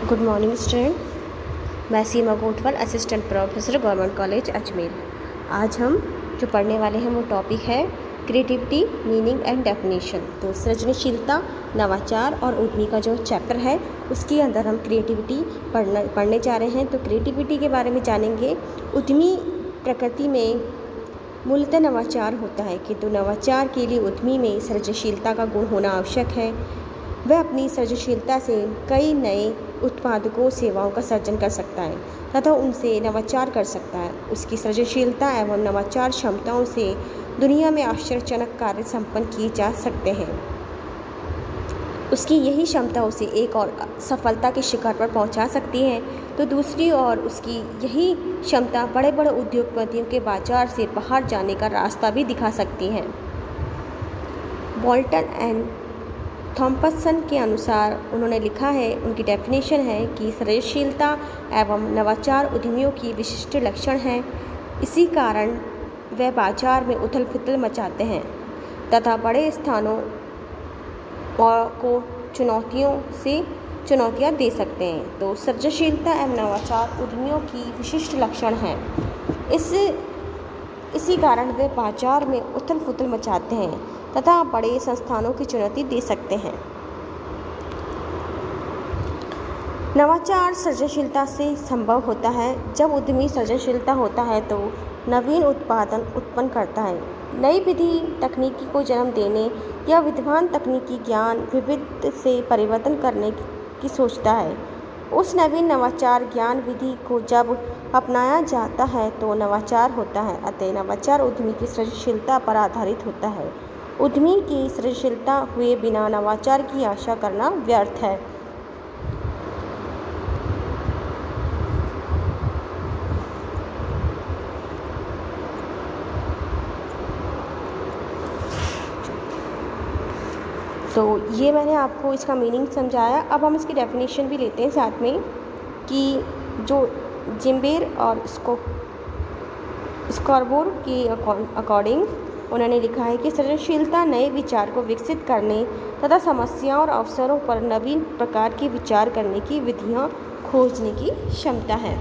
Good morning student. मैं Seema Kotwal, assistant professor, government college Ajmer. आज हम जो पढ़ने वाले हैं वो टॉपिक है क्रिएटिविटी, मीनिंग एंड डेफिनेशन। तो सृजनशीलता, नवाचार और उद्यमी का जो चैप्टर है उसके अंदर हम क्रिएटिविटी पढ़ने जा रहे हैं। तो क्रिएटिविटी के बारे में जानेंगे। उद्यमी प्रकृति में मूलतः नवाचार होता है, किंतु नवाचार के लिए उद्यमी में सृजनशीलता का गुण होना आवश्यक है। वह अपनी सृजनशीलता से कई नए उत्पादकों सेवाओं का सृजन कर सकता है तथा उनसे नवाचार कर सकता है। उसकी सृजनशीलता एवं नवाचार क्षमताओं से दुनिया में आश्चर्यजनक कार्य संपन्न किए जा सकते हैं। उसकी यही क्षमता उसे एक और सफलता के शिखर पर पहुंचा सकती है, तो दूसरी ओर उसकी यही क्षमता बड़े बड़े उद्योगपतियों के बाजार से बाहर जाने का रास्ता भी दिखा सकती है। बोल्टन एंड थॉम्पसन के अनुसार उन्होंने लिखा है, उनकी डेफिनेशन है कि सृजनशीलता एवं नवाचार उद्यमियों की विशिष्ट लक्षण हैं। इसी कारण वे बाजार में उथल पुथल मचाते हैं तथा बड़े स्थानों को चुनौतियां दे सकते हैं। तो सृजनशीलता एवं नवाचार उद्यमियों की विशिष्ट लक्षण हैं। इसी कारण वे बाजार में उथल पुथल मचाते हैं तथा बड़े संस्थानों की चुनौती दे सकते हैं। नवाचार सृजनशीलता से संभव होता है। जब उद्यमी सृजनशीलता होता है तो नवीन उत्पादन उत्पन्न करता है, नई विधि तकनीकी को जन्म देने या विद्यमान तकनीकी ज्ञान विविध से परिवर्तन करने की सोचता है। उस नवीन नवाचार ज्ञान विधि को जब अपनाया जाता है तो नवाचार होता है। अतः नवाचार उद्यमी की सृजनशीलता पर आधारित होता है। उद्यमी की सृजनशीलता हुए बिना नवाचार की आशा करना व्यर्थ है। तो ये मैंने आपको इसका मीनिंग समझाया। अब हम इसकी डेफिनेशन भी लेते हैं साथ में, कि जो जिम्बेर और स्कॉर्बोर के अकॉर्डिंग उन्होंने लिखा है कि सृजनशीलता नए विचार को विकसित करने तथा समस्याओं और अवसरों पर नवीन प्रकार के विचार करने की विधियां खोजने की क्षमता है।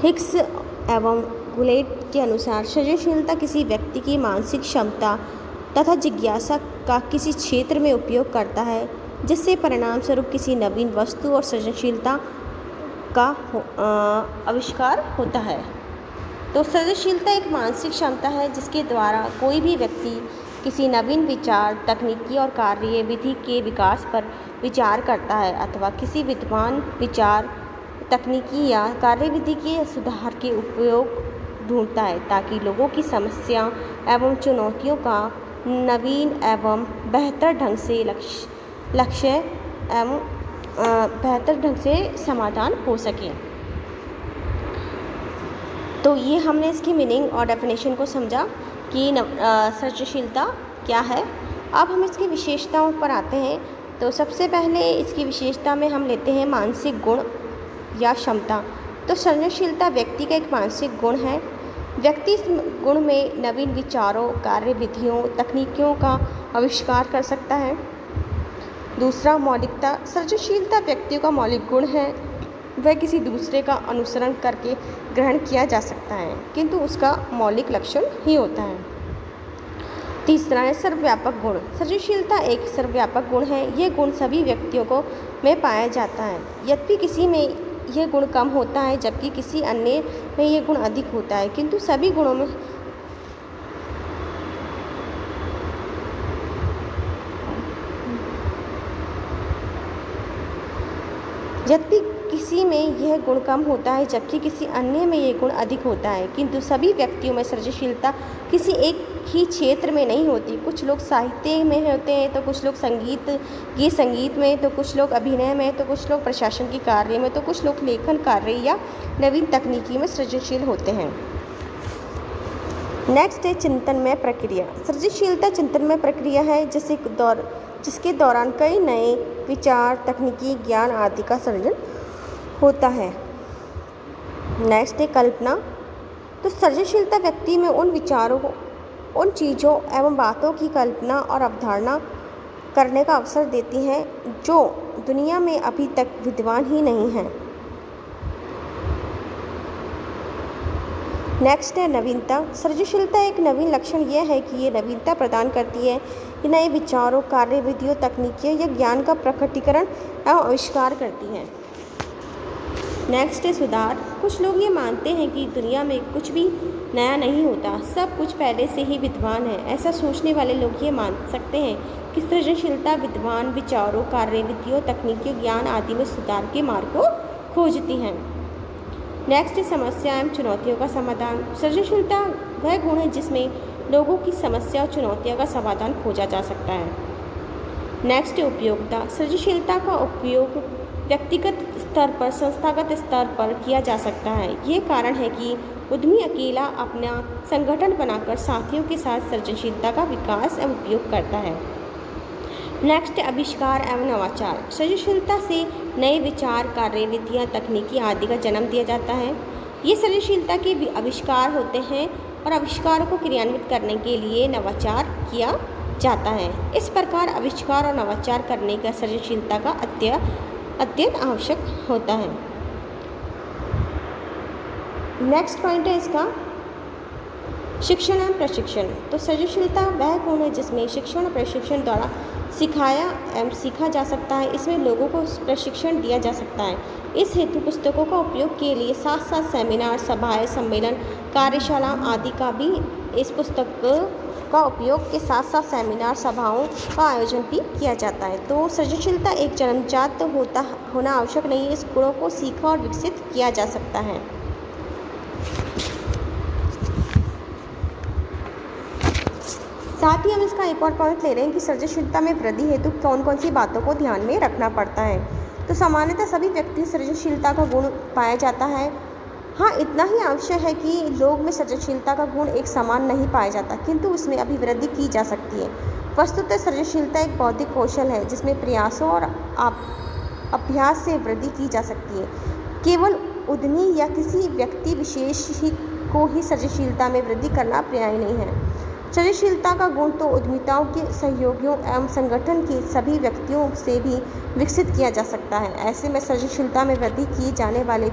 हिक्स एवं गुलेट के अनुसार सृजनशीलता किसी व्यक्ति की मानसिक क्षमता तथा जिज्ञासा का किसी क्षेत्र में उपयोग करता है, जिससे परिणाम स्वरूप किसी नवीन वस्तु और सृजनशीलता का आविष्कार होता है। तो सृजनशीलता एक मानसिक क्षमता है जिसके द्वारा कोई भी व्यक्ति किसी नवीन विचार, तकनीकी और कार्य विधि के विकास पर विचार करता है अथवा किसी विद्यमान विचार, तकनीकी या कार्यविधि के सुधार के उपयोग ढूंढता है, ताकि लोगों की समस्या एवं चुनौतियों का नवीन एवं बेहतर ढंग से समाधान हो सके। तो ये हमने इसकी मीनिंग और डेफिनेशन को समझा कि सृजनशीलता क्या है। अब हम इसकी विशेषताओं पर आते हैं। तो सबसे पहले इसकी विशेषता में हम लेते हैं मानसिक गुण या क्षमता। तो सृजनशीलता व्यक्ति का एक मानसिक गुण है। व्यक्ति इस गुण में नवीन विचारों, कार्यविधियों, तकनीकों का आविष्कार कर सकता है। दूसरा, मौलिकता। सृजनशीलता व्यक्तियों का मौलिक गुण है। वह किसी दूसरे का अनुसरण करके ग्रहण किया जा सकता है, किंतु उसका मौलिक लक्षण ही होता है। तीसरा है सर्वव्यापक गुण। सृजनशीलता एक सर्वव्यापक गुण है। यह गुण सभी व्यक्तियों में पाया जाता है। यद्यपि किसी में यह गुण कम होता है जबकि किसी अन्य में यह गुण अधिक होता है, किंतु सभी गुणों में यद्यपि किसी में यह गुण कम होता है जबकि किसी अन्य में यह गुण अधिक होता है, किंतु सभी व्यक्तियों में सृजनशीलता किसी एक ही क्षेत्र में नहीं होती। कुछ लोग साहित्य में होते हैं, तो कुछ लोग संगीत में, तो कुछ लोग अभिनय में, तो कुछ लोग प्रशासन के कार्य में, तो कुछ लोग लेखन कार्य या नवीन तकनीकी में सृजनशील होते हैं। नेक्स्ट है चिंतनमय प्रक्रिया। सृजनशीलता चिंतनमय प्रक्रिया है जिसके दौरान कई नए विचार, तकनीकी ज्ञान आदि का सृजन होता है। नेक्स्ट है कल्पना। तो सृजनशीलता व्यक्ति में उन विचारों, उन चीज़ों एवं बातों की कल्पना और अवधारणा करने का अवसर देती हैं जो दुनिया में अभी तक विद्वान ही नहीं हैं। नेक्स्ट है नवीनता। सृजनशीलता एक नवीन लक्षण यह है कि ये नवीनता प्रदान करती है कि नए विचारों, कार्यविधियों, तकनीकियों या ज्ञान का प्रकटीकरण एवं आविष्कार करती है। नेक्स्ट है सुधार। कुछ लोग ये मानते हैं कि दुनिया में कुछ भी नया नहीं होता, सब कुछ पहले से ही विद्वान है। ऐसा सोचने वाले लोग ये मान सकते हैं कि सृजनशीलता विद्वान विचारों, कार्यविधियों, तकनीकियों, ज्ञान आदि में सुधार के मार्ग को खोजती हैं। नेक्स्ट है समस्या एवं चुनौतियों का समाधान। सृजनशीलता वह गुण है जिसमें लोगों की समस्या और चुनौतियों का समाधान खोजा जा सकता है। नेक्स्ट है उपयोगिता। सृजनशीलता का उपयोग व्यक्तिगत स्तर पर, संस्थागत स्तर पर किया जा सकता है। ये कारण है कि उद्यमी अकेला अपना संगठन बनाकर साथियों के साथ सृजनशीलता का विकास एवं उपयोग करता है। नेक्स्ट आविष्कार एवं नवाचार। सृजनशीलता से नए विचार, कार्यविधियाँ, तकनीकी आदि का जन्म दिया जाता है। ये सृजनशीलता के आविष्कार होते हैं और आविष्कारों को क्रियान्वित करने के लिए नवाचार किया जाता है। इस प्रकार आविष्कार और नवाचार करने का सृजनशीलता का अत्यंत आवश्यक होता है। नेक्स्ट पॉइंट है इसका शिक्षण एवं प्रशिक्षण। तो सृजनशीलता वह गुण है जिसमें शिक्षण और प्रशिक्षण द्वारा सिखाया एवं सीखा जा सकता है। इसमें लोगों को प्रशिक्षण दिया जा सकता है। इस हेतु पुस्तकों का उपयोग के लिए साथ साथ सेमिनार, सभाएं, सम्मेलन, कार्यशाला आदि का भी इस पुस्तक का उपयोग के साथ साथ सेमिनार, सभाओं का आयोजन भी किया जाता है। तो सृजनशीलता एक जन्मजात होना आवश्यक नहीं है। इस गुणों को सीखा और विकसित किया जा सकता है। साथ ही हम इसका एक और पॉइंट ले रहे हैं कि सृजनशीलता में वृद्धि हेतु कौन कौन सी बातों को ध्यान में रखना पड़ता है। तो सामान्यतः सभी व्यक्ति सृजनशीलता का गुण पाया जाता है। हाँ, इतना ही आवश्यक है कि लोग में सृजनशीलता का गुण एक समान नहीं पाया जाता, किंतु उसमें अभिवृद्धि की जा सकती है। वस्तुतः सृजनशीलता एक बौद्धिक कौशल है जिसमें प्रयासों और अभ्यास से वृद्धि की जा सकती है। केवल उद्यमी या किसी व्यक्ति विशेष को ही सृजनशीलता में वृद्धि करना पर्याय नहीं है। सृजनशीलता का गुण तो उद्यमिताओं के सहयोगियों एवं संगठन के सभी व्यक्तियों से भी विकसित किया जा सकता है। ऐसे में सृजनशीलता में वृद्धि किए जाने वाले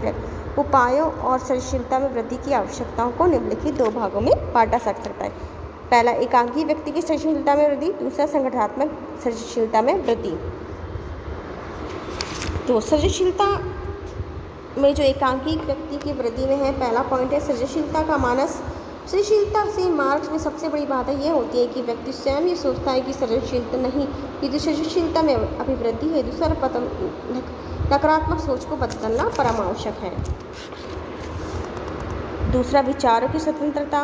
उपायों और सृजनशीलता में वृद्धि की आवश्यकताओं को निम्नलिखित दो भागों में बांटा जा सकता है। पहला, एकांकी व्यक्ति की सृजनशीलता में वृद्धि। दूसरा, संगठनात्मक सृजनशीलता में वृद्धि। तो सृजनशीलता में जो एकांकी व्यक्ति की वृद्धि में है, पहला पॉइंट है सृजनशीलता का मानस। सृजनशीलता से मार्ग में सबसे बड़ी बात ये होती है कि व्यक्ति स्वयं ये सोचता है कि सृजनशीलता नहीं, ये जो सृजनशीलता में अभिवृद्धि है। दूसरा, नकारात्मक सोच को बदलना परम आवश्यक है। दूसरा, विचारों की स्वतंत्रता।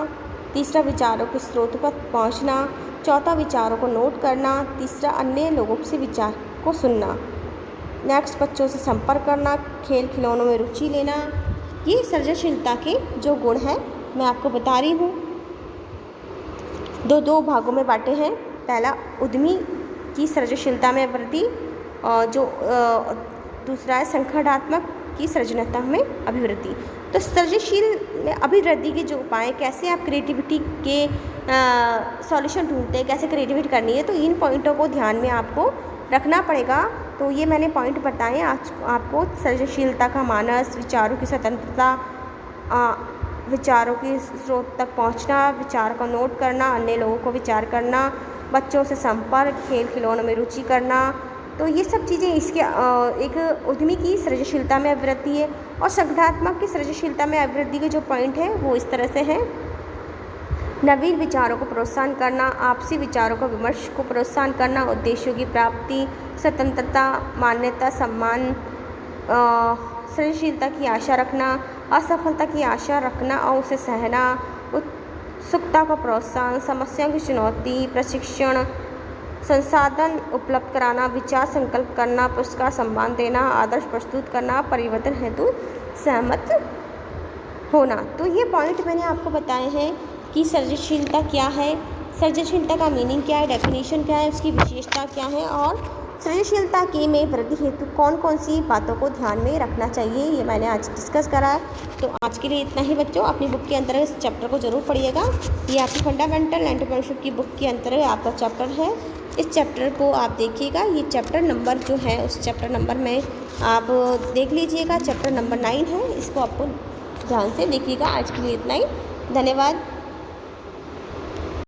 तीसरा, विचारों के स्रोत पर पहुंचना। चौथा, विचारों को नोट करना। तीसरा, अन्य लोगों से विचार को सुनना। नेक्स्ट, बच्चों से संपर्क करना, खेल खिलौनों में रुचि लेना। ये सृजनशीलता के जो गुण हैं मैं आपको बता रही हूँ। दो भागों में बांटे हैं। पहला, उद्यमी की सृजनशीलता में वृद्धि, और जो दूसरा है संगठनात्मक की सृजनता में अभिवृद्धि। तो सृजनशील में अभिवृद्धि के जो उपाय, कैसे आप क्रिएटिविटी के सॉल्यूशन ढूंढते हैं, कैसे क्रिएटिविटी करनी है, तो इन पॉइंटों को ध्यान में आपको रखना पड़ेगा। तो ये मैंने पॉइंट बताए आज आपको। सृजनशीलता का मानस, विचारों की स्वतंत्रता, विचारों के स्रोत तक पहुंचना, विचार को नोट करना, अन्य लोगों को विचार करना, बच्चों से संपर्क, खेल खिलौनों में रुचि करना। तो ये सब चीज़ें इसके एक उद्यमी की सृजनशीलता में अभिवृद्धि है। और संगठनात्मक की सृजनशीलता में अभिवृद्धि के जो पॉइंट हैं वो इस तरह से हैं। नवीन विचारों को प्रोत्साहन करना, आपसी विचारों का विमर्श को प्रोत्साहन करना, उद्देश्यों की प्राप्ति, स्वतंत्रता, मान्यता, सम्मान, सृजनशीलता की आशा रखना, असफलता की आशा रखना और उसे सहना, उत्सुकता का प्रोत्साहन, समस्याओं की चुनौती, प्रशिक्षण, संसाधन उपलब्ध कराना, विचार संकल्प करना, पुरस्कार सम्मान देना, आदर्श प्रस्तुत करना, परिवर्तन हेतु सहमत होना। तो ये पॉइंट मैंने आपको बताए हैं कि सृजनशीलता क्या है, सृजनशीलता का मीनिंग क्या है, डेफिनेशन क्या है, उसकी विशेषता क्या है, और सृजनशीलता की में वृद्धि हेतु कौन कौन सी बातों को ध्यान में रखना चाहिए, ये मैंने आज डिस्कस करा है। तो आज के लिए इतना ही बच्चों। अपनी बुक के अंतर्गत इस चैप्टर को जरूर पढ़िएगा। ये आपकी फंडामेंटल एंटरप्रेन्योरशिप की बुक के अंतर्गत आपका चैप्टर है। इस चैप्टर को आप देखिएगा। ये चैप्टर नंबर जो है उस चैप्टर नंबर में आप देख लीजिएगा, चैप्टर नंबर 9 है, इसको आपको ध्यान से देखिएगा। आज के लिए इतना ही, धन्यवाद।